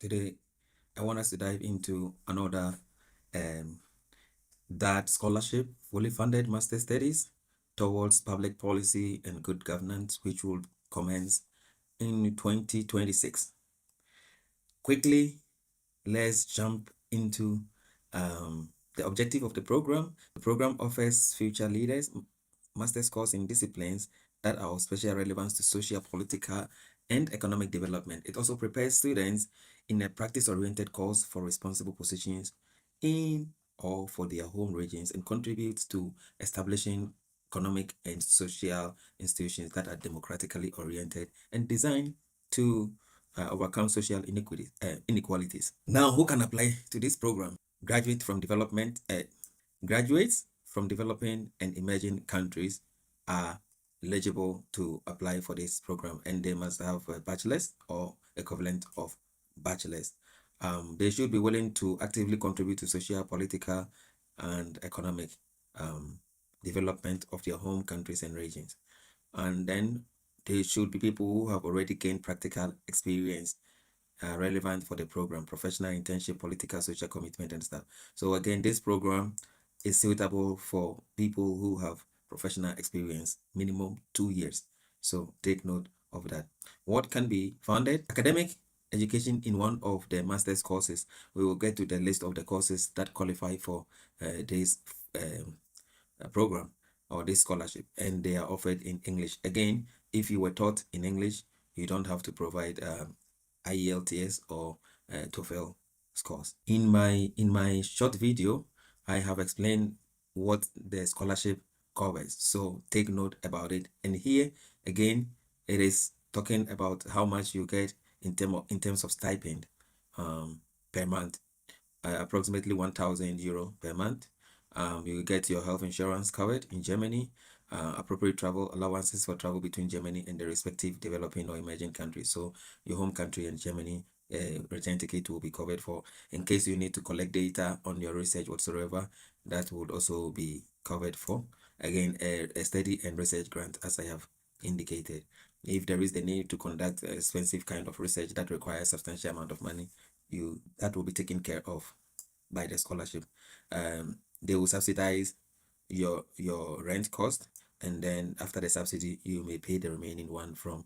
Today, I want us to dive into another um, that scholarship, fully funded master studies towards public policy and good governance, which will commence in 2026. Quickly, let's jump into the objective of the program. The program offers future leaders master's course in disciplines that are of special relevance to social, political, and economic development. It also prepares students in a practice-oriented course for responsible positions in or for their home regions and contributes to establishing economic and social institutions that are democratically oriented and designed to overcome social inequalities. Now, who can apply to this program? Graduates from developing and emerging countries are eligible to apply for this program, and they must have a bachelor's or equivalent of bachelor's. They should be willing to actively contribute to social, political, and economic development of their home countries and regions. And then they should be people who have already gained practical experience relevant for the program, professional internship, political, social commitment, and stuff. So again, this program is suitable for people who have professional experience, minimum 2 years. So take note of that. What can be funded? Academic education in one of the master's courses. We will get to the list of the courses that qualify for this program or this scholarship, and they are offered in English. Again, if you were taught in English, you don't have to provide IELTS or TOEFL scores. In my short video, I have explained what the scholarship covers, so take note about it. And here again, it is talking about how much you get in terms of stipend per month, approximately 1,000 euro per month. You get your health insurance covered in Germany, appropriate travel allowances for travel between Germany and the respective developing or emerging countries. So your home country and Germany, return ticket will be covered for. In case you need to collect data on your research whatsoever, that would also be covered for. Again, a study and research grant, as I have indicated. If there is the need to conduct expensive kind of research that requires substantial amount of money, that will be taken care of by the scholarship. They will subsidize your rent cost, and then after the subsidy, you may pay the remaining one from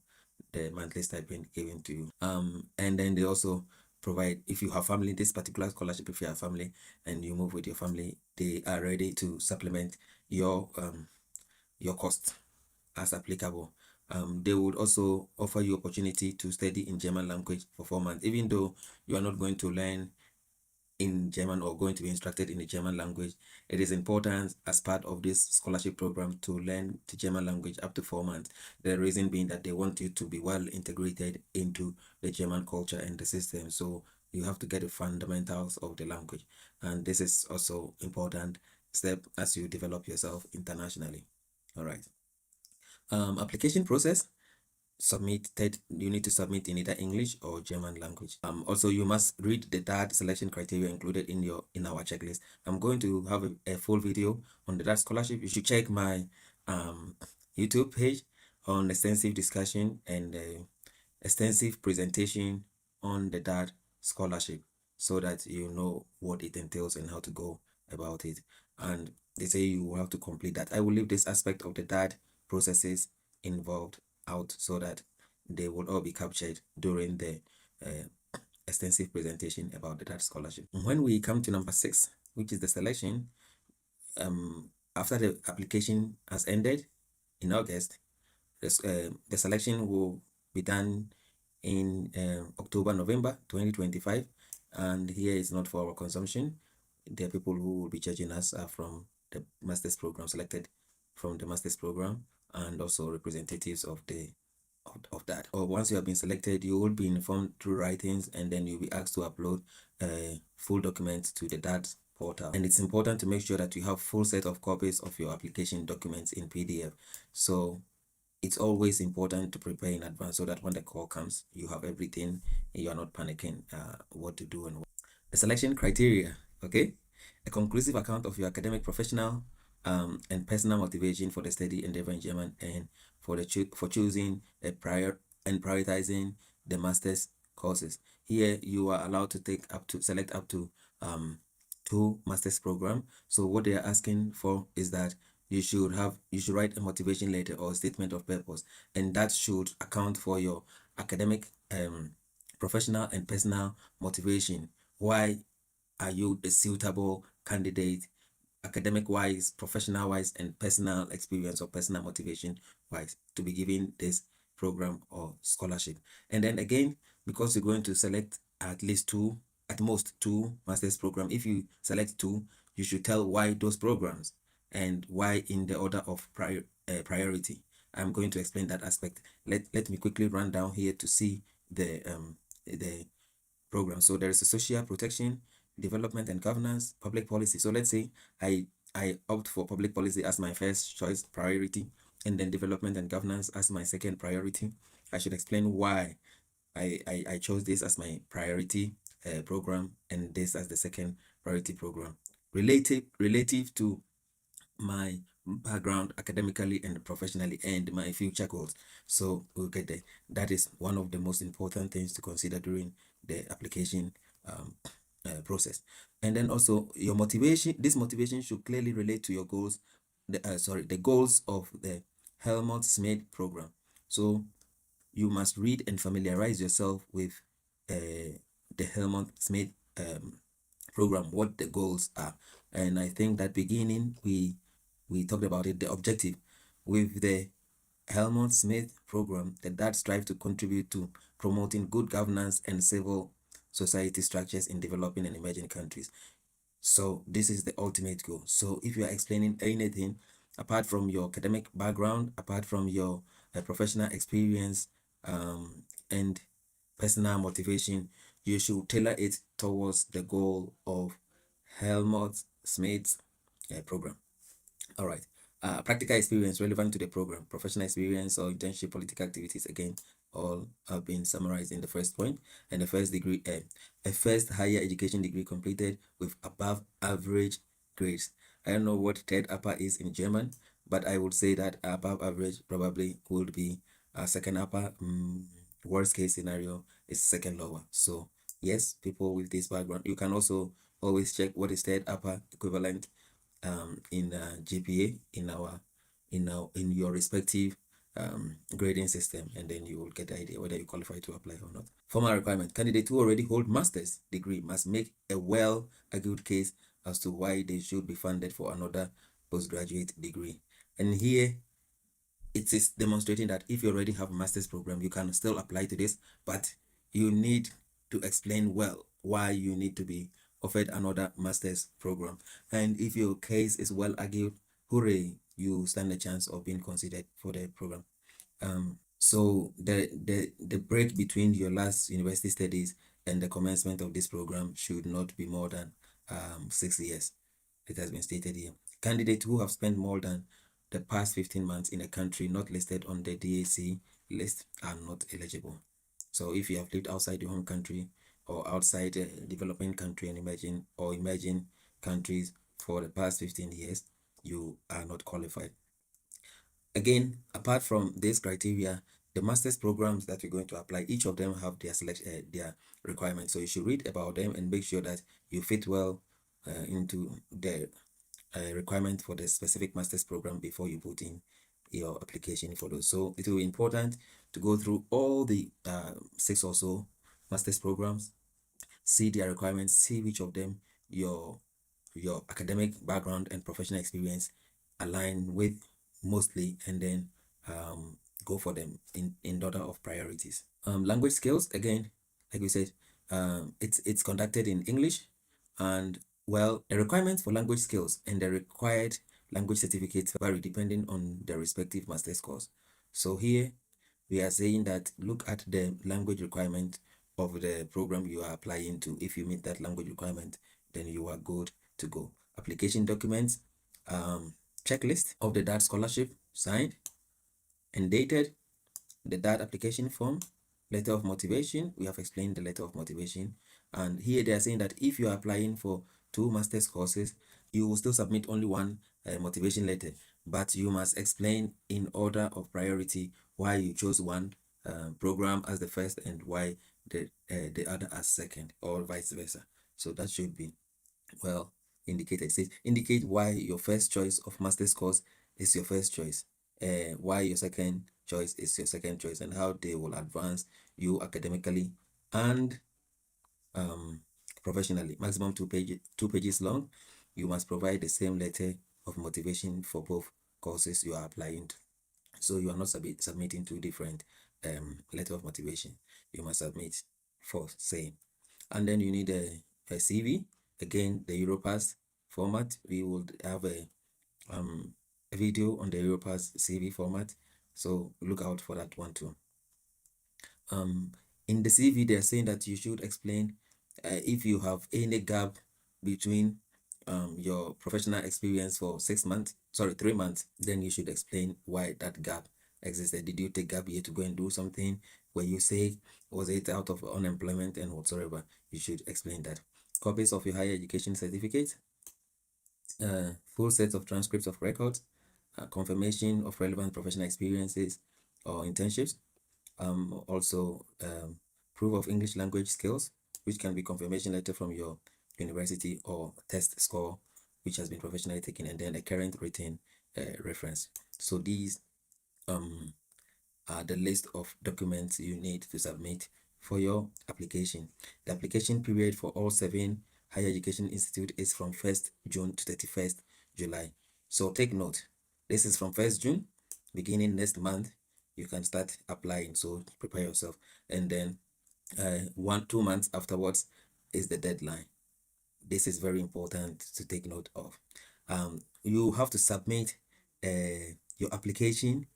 the monthly stipend given to you. And then they also provide, if you have family, this particular scholarship, if you have family and you move with your family, they are ready to supplement your cost as applicable. They would also offer you opportunity to study in German language for 4 months, even though you are not going to learn in German or going to be instructed in the German language. It is important as part of this scholarship program to learn the German language up to 4 months. The reason being that they want you to be well integrated into the German culture and the system. So you have to get the fundamentals of the language. And this is also important step as you develop yourself internationally. All right. Application process. You need to submit in either English or German language. Also, you must read the DAD selection criteria included in our checklist. I'm going to have a full video on the DAD scholarship. You should check my YouTube page on extensive discussion and extensive presentation on the DAD scholarship, so that you know what it entails and how to go about it. And they say you will have to complete that. I will leave this aspect of the DAD processes involved out, so that they will all be captured during the extensive presentation about the DAD scholarship. When we come to number 6, which is the selection, after the application has ended in August, the selection will be done in October, November 2025. And here is not for our consumption. The people who will be judging us are from the master's program, selected from the master's program, and also representatives of that. Or once you have been selected, you will be informed through writings, and then you'll be asked to upload full documents to the DAD portal. And it's important to make sure that you have full set of copies of your application documents in PDF. So it's always important to prepare in advance, so that when the call comes, you have everything and you are not panicking what to do. And the selection criteria. Okay, a conclusive account of your academic, professional, and personal motivation for the study endeavor in German, and for choosing a prioritizing the master's courses. Here you are allowed to select up to 2 master's program. So what they are asking for is that you should write a motivation letter or statement of purpose, and that should account for your academic, professional and personal motivation. Why are you the suitable candidate, academic wise, professional wise, and personal experience or personal motivation wise, to be given this program or scholarship? And then again, because you're going to select at least two, at most two master's program, if you select two, you should tell why those programs and why in the order of priority. I'm going to explain that aspect. Let me quickly run down here to see the program. So there is a social protection, development and governance, public policy. So let's say I opt for public policy as my first choice priority, and then development and governance as my second priority. I should explain why I chose this as my priority program and this as the second priority program. Relative to my background academically and professionally and my future goals. So we'll get there. That is one of the most important things to consider during the application process. And then also your motivation. This motivation should clearly relate to your goals. The goals of the Helmut-Schmidt program. So you must read and familiarize yourself with the Helmut-Schmidt program, what the goals are. And I think that beginning we talked about it, the objective with the Helmut-Schmidt program, that strive to contribute to promoting good governance and civil society structures in developing and emerging countries. So this is the ultimate goal. So if you are explaining anything apart from your academic background, apart from your professional experience, and personal motivation, you should tailor it towards the goal of Helmut-Schmidt's program. All right. Practical experience relevant to the program, professional experience or internship, political activities, again, all have been summarized in the first point. And the first degree, a first higher education degree completed with above average grades. I don't know what third upper is in German, but I would say that above average probably would be second upper. Worst case scenario is second lower. So yes, people with this background, you can also always check what is third upper equivalent in GPA in your respective grading system, and then you will get the idea whether you qualify to apply or not. Formal requirement: candidates who already hold master's degree must make a well-argued case as to why they should be funded for another postgraduate degree. And here it is demonstrating that if you already have a master's program, you can still apply to this, but you need to explain well why you need to be offered another master's program. And if your case is well argued, hooray, you stand a chance of being considered for the program. So the break between your last university studies and the commencement of this program should not be more than 6 years. It has been stated here. Candidates who have spent more than the past 15 months in a country not listed on the DAC list are not eligible. So if you have lived outside your home country or outside a developing country and emerging countries for the past 15 years, you are not qualified. Again, apart from this criteria, the master's programs that you're going to apply, each of them have their requirements. So you should read about them and make sure that you fit well into the requirement for the specific master's program before you put in your application for those. So it will be important to go through all the 6 or so master's programs, see their requirements, see which of them your academic background and professional experience align with mostly, and then go for them in order of priorities. Language skills, again, like we said, it's conducted in English, and well, the requirements for language skills and the required language certificates vary depending on the respective master's course. So here we are saying that look at the language requirement of the program you are applying to. If you meet that language requirement, then you are good to go. Application documents, checklist of the DAT scholarship, signed and dated, the DAT application form, letter of motivation. We have explained the letter of motivation, and here they are saying that if you are applying for 2 master's courses, you will still submit only one motivation letter, but you must explain in order of priority why you chose one program as the first and why the other as second, or vice versa. So that should be well indicated. It says indicate why your first choice of master's course is your first choice, why your second choice is your second choice, and how they will advance you academically and professionally. Maximum two pages long. You must provide the same letter of motivation for both courses you are applying to. So you are not submitting two different letter of motivation. You must submit for same. And then you need a CV. Again, the Europass format. We will have a video on the Europass CV format. So look out for that one too. In the CV, they're saying that you should explain if you have any gap between your professional experience for 3 months, then you should explain why that gap existed. Did you take gap year to go and do something? Where you say, was it out of unemployment and whatsoever? You should explain that. Copies of your higher education certificate, full sets of transcripts of records, confirmation of relevant professional experiences or internships, also proof of English language skills, which can be confirmation letter from your university or test score which has been professionally taken, and then a current written reference. So these are the list of documents you need to submit for your application. The application period for all 7 higher education institute is from 1st June to 31st July. So take note, this is from 1st June, beginning next month you can start applying, so prepare yourself. And then 2 months afterwards is the deadline. This is very important to take note of. You have to submit your application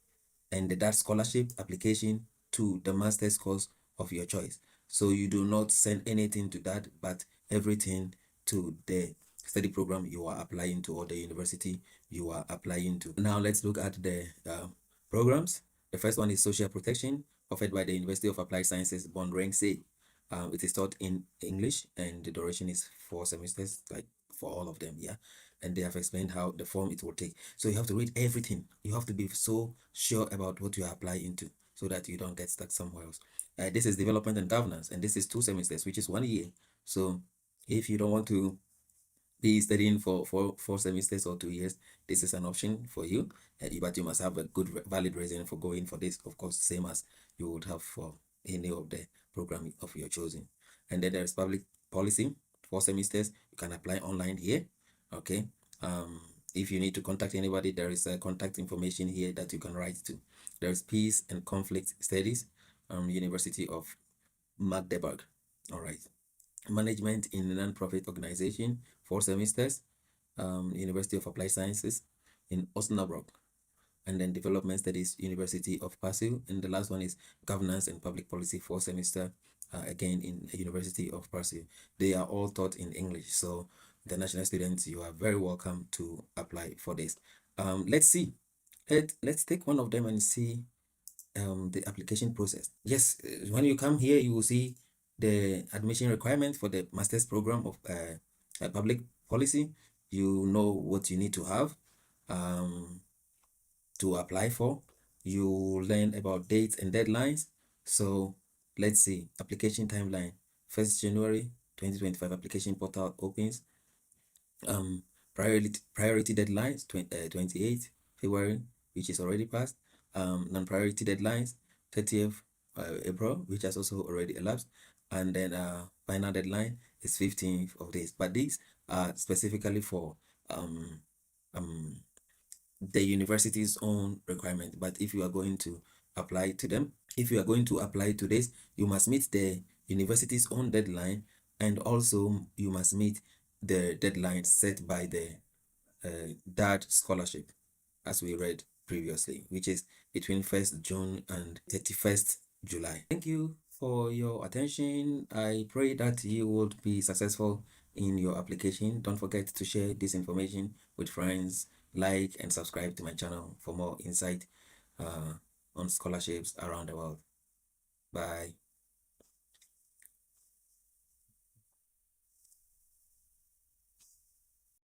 and that scholarship application to the master's course of your choice. So you do not send anything to that, but everything to the study program you are applying to or the university you are applying to. Now let's look at the programs. The first one is social protection, offered by the University of Applied Sciences, Bonn-Rhein-Sieg. It is taught in English and the duration is 4 semesters, like for all of them, yeah. And they have explained how the form it will take. So you have to read everything. You have to be so sure about what you are applying to so that you don't get stuck somewhere else. This is development and governance, and this is 2 semesters, which is 1 year. So if you don't want to be studying for 4 semesters or 2 years, this is an option for you. But you must have a good valid reason for going for this, of course, same as you would have for any of the program of your choosing. And then there's public policy, 4 semesters. You can apply online here. Okay. If you need to contact anybody, there is a contact information here that you can write to. There's peace and conflict studies, University of Magdeburg. All right. Management in a non-profit organization, 4 semesters, University of Applied Sciences in Osnabrück. And then development studies, University of Passau. And the last one is governance and public policy, 4 semester, again in University of Passau. They are all taught in English. So international students, you are very welcome to apply for this. Let's see. Let's take one of them and see the application process. Yes, when you come here, you will see the admission requirement for the master's program of public policy. You know what you need to have to apply for. You learn about dates and deadlines. So let's see, application timeline. 1st January 2025, application portal opens. Priority deadlines 28th February, which is already passed. Non-priority deadlines 30th April, which has also already elapsed. And then final deadline is 15th of this. But these are specifically for the university's own requirement. But if you are going to apply to them, if you are going to apply to this, you must meet the university's own deadline, and also you must meet the deadline set by the DAD scholarship, as we read previously, which is between 1st June and 31st July. Thank you for your attention. I pray that you would be successful in your application. Don't forget to share this information with friends, like and subscribe to my channel for more insight on scholarships around the world. Bye.